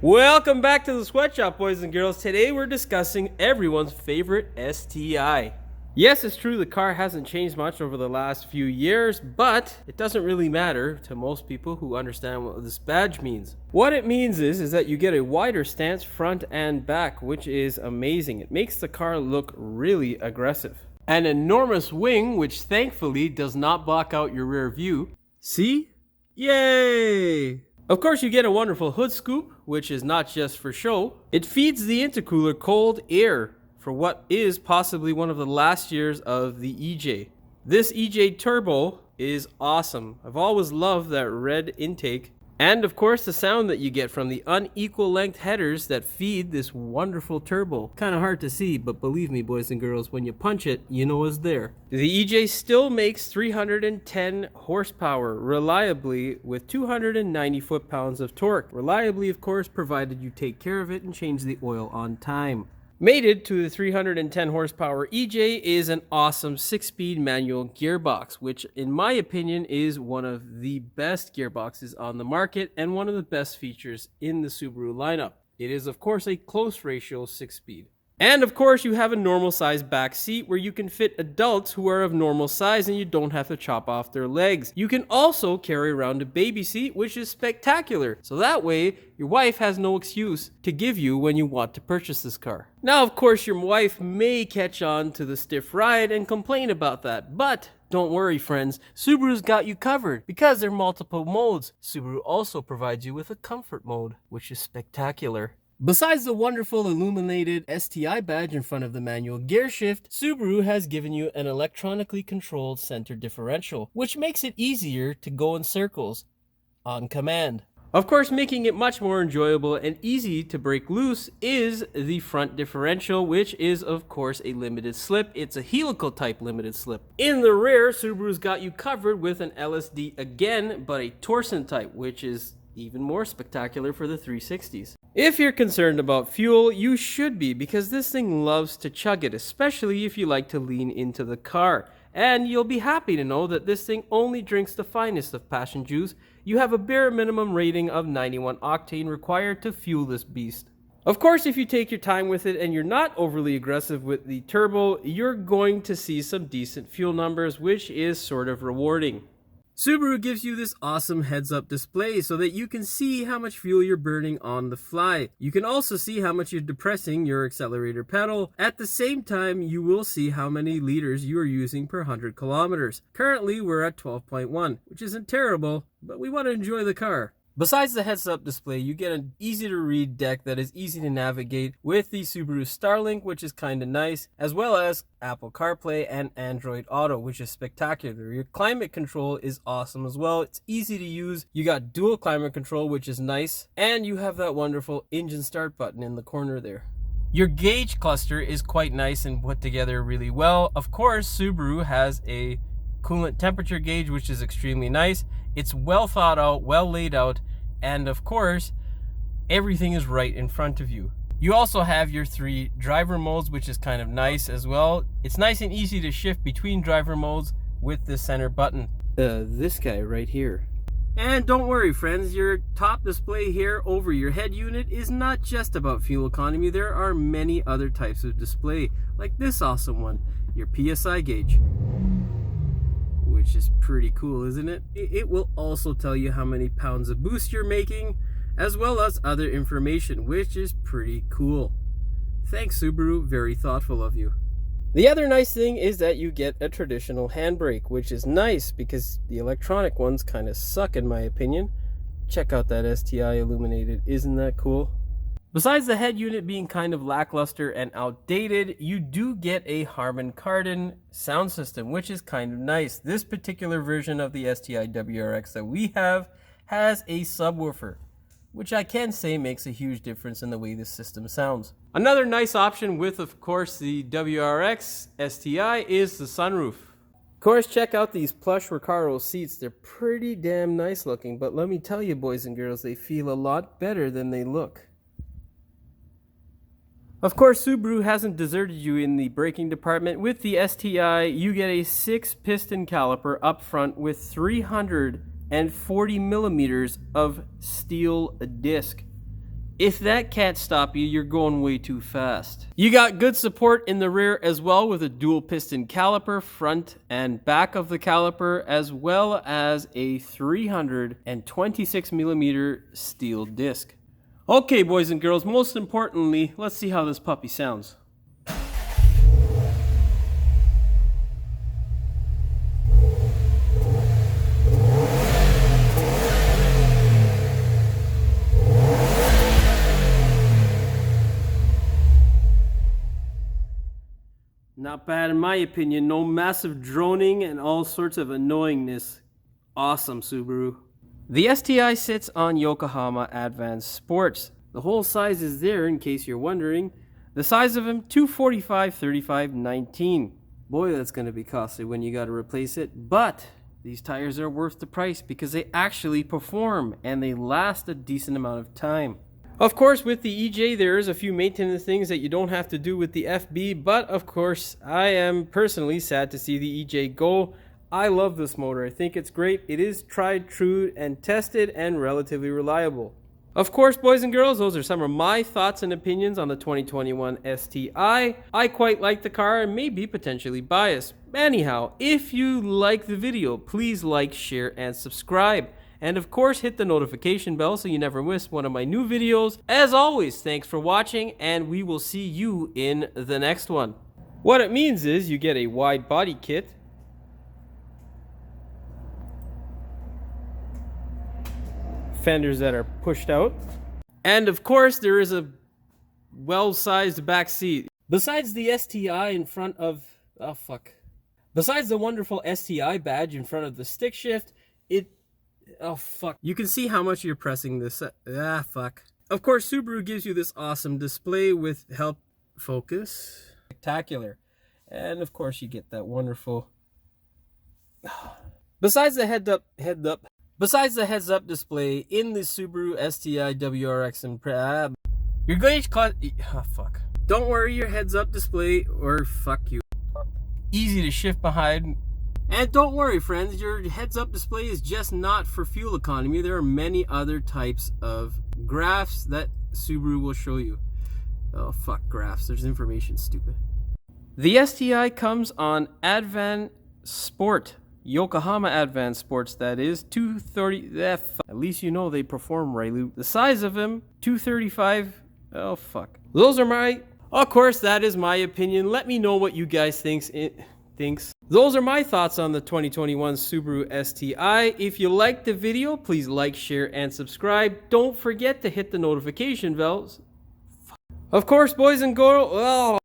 Welcome back to the sweatshop, boys and girls. Today we're discussing everyone's favorite STI. Yes, it's true the car hasn't changed much over the last few years, but it doesn't really matter to most people who understand what this badge means. What it means is that you get a wider stance front and back, which is amazing. It makes the car look really aggressive. An enormous wing, which thankfully does not block out your rear view. See? Yay! Of course, you get a wonderful hood scoop, which is not just for show. It feeds the intercooler cold air for what is possibly one of the last years of the EJ. This EJ Turbo is awesome. I've always loved that red intake. And of course, the sound that you get from the unequal length headers that feed this wonderful turbo. Kind of hard to see, but believe me, boys and girls, when you punch it, you know it's there. The EJ still makes 310 horsepower reliably with 290 foot-pounds of torque. Reliably, of course, provided you take care of it and change the oil on time. Mated to the 310 horsepower EJ is an awesome 6-speed manual gearbox, which in my opinion is one of the best gearboxes on the market and one of the best features in the Subaru lineup. It is of course a close ratio 6-speed. And of course you have a normal size back seat where you can fit adults who are of normal size and you don't have to chop off their legs. You can also carry around a baby seat, which is spectacular. So that way your wife has no excuse to give you when you want to purchase this car. Now of course your wife may catch on to the stiff ride and complain about that, but don't worry friends, Subaru's got you covered. Because there are multiple modes, Subaru also provides you with a comfort mode, which is spectacular. Besides the wonderful illuminated STI badge in front of the manual gear shift, Subaru has given you an electronically controlled center differential, which makes it easier to go in circles on command. Of course, making it much more enjoyable and easy to break loose is the front differential, which is of course a limited slip. It's a helical type limited slip. In the rear, Subaru's got you covered with an LSD again, but a torsion type, which is even more spectacular for the 360s. If you're concerned about fuel, you should be, because this thing loves to chug it, especially if you like to lean into the car. And you'll be happy to know that this thing only drinks the finest of passion juice. You have a bare minimum rating of 91 octane required to fuel this beast. Of course, if you take your time with it and you're not overly aggressive with the turbo, you're going to see some decent fuel numbers, which is sort of rewarding. Subaru gives you this awesome heads-up display so that you can see how much fuel you're burning on the fly. You can also see how much you're depressing your accelerator pedal. At the same time, you will see how many liters you are using per 100 kilometers. Currently, we're at 12.1, which isn't terrible, but we want to enjoy the car. Besides the heads-up display, you get an easy-to-read deck that is easy to navigate with the Subaru Starlink, which is kind of nice, as well as Apple CarPlay and Android Auto, which is spectacular. Your climate control is awesome as well. It's easy to use. You got dual climate control, which is nice, and you have that wonderful engine start button in the corner there. Your gauge cluster is quite nice and put together really well. Of course, Subaru has a coolant temperature gauge, which is extremely nice. It's well thought out, well laid out, and of course, everything is right in front of you. You also have your 3 driver modes, which is kind of nice as well. It's nice and easy to shift between driver modes with the center button. This guy right here. And don't worry friends, your top display here over your head unit is not just about fuel economy. There are many other types of display, like this awesome one, your PSI gauge. Which is pretty cool, isn't it? It will also tell you how many pounds of boost you're making, as well as other information, which is pretty cool. Thanks Subaru, very thoughtful of you. The other nice thing is that you get a traditional handbrake, which is nice because the electronic ones kind of suck in my opinion. Check out that STI illuminated, isn't that cool? Besides the head unit being kind of lackluster and outdated, you do get a Harman Kardon sound system, which is kind of nice. This particular version of the STI WRX that we have has a subwoofer, which I can say makes a huge difference in the way this system sounds. Another nice option with, of course, the WRX STI is the sunroof. Of course, check out these plush Recaro seats. They're pretty damn nice looking, but let me tell you, boys and girls, they feel a lot better than they look. Of course, Subaru hasn't deserted you in the braking department. With the STI, you get a 6-piston caliper up front with 340 millimeters of steel disc. If that can't stop you, you're going way too fast. You got good support in the rear as well with a dual piston caliper, front and back of the caliper, as well as a 326mm steel disc. Okay, boys and girls, most importantly, let's see how this puppy sounds. Not bad in my opinion, no massive droning and all sorts of annoyingness. Awesome, Subaru. The STI sits on Yokohama Advanced Sports. The whole size is there in case you're wondering. The size of him, 245/35/19. Boy, that's going to be costly when you got to replace it. But these tires are worth the price because they actually perform and they last a decent amount of time. Of course, with the EJ, there is a few maintenance things that you don't have to do with the FB, but of course, I am personally sad to see the EJ go. I love this motor. I think it's great. It is tried, true, and tested, and relatively reliable. Of course, boys and girls, those are some of my thoughts and opinions on the 2021 STI. I quite like the car and may be potentially biased. Anyhow, if you like the video, please like, share, and subscribe. And of course, hit the notification bell so you never miss one of my new videos. As always, thanks for watching, and we will see you in the next one. What it means is you get a wide body kit, fenders that are pushed out, and of course, there is a well-sized back seat. Besides the STI in front of... Besides the wonderful STI badge in front of the stick shift, you can see how much you're pressing this. Of course, Subaru gives you this awesome display with help focus. Craptacular. And of course, you get that wonderful... Besides the heads-up display in the Subaru STI WRX and your gauge Don't worry, your heads-up display, or fuck you. Easy to shift behind. And don't worry, friends, your heads-up display is just not for fuel economy. There are many other types of graphs that Subaru will show you. Oh, fuck graphs. There's information, stupid. The STI comes on Advan Sport. Yokohama Advanced Sports, that is. 230... At least you know they perform rightly. The size of them, 235... Oh, fuck. Those are my... Of course, that is my opinion. Let me know what you guys think. Those are my thoughts on the 2021 Subaru STI. If you liked the video, please like, share, and subscribe. Don't forget to hit the notification bells. Of course, boys and girls,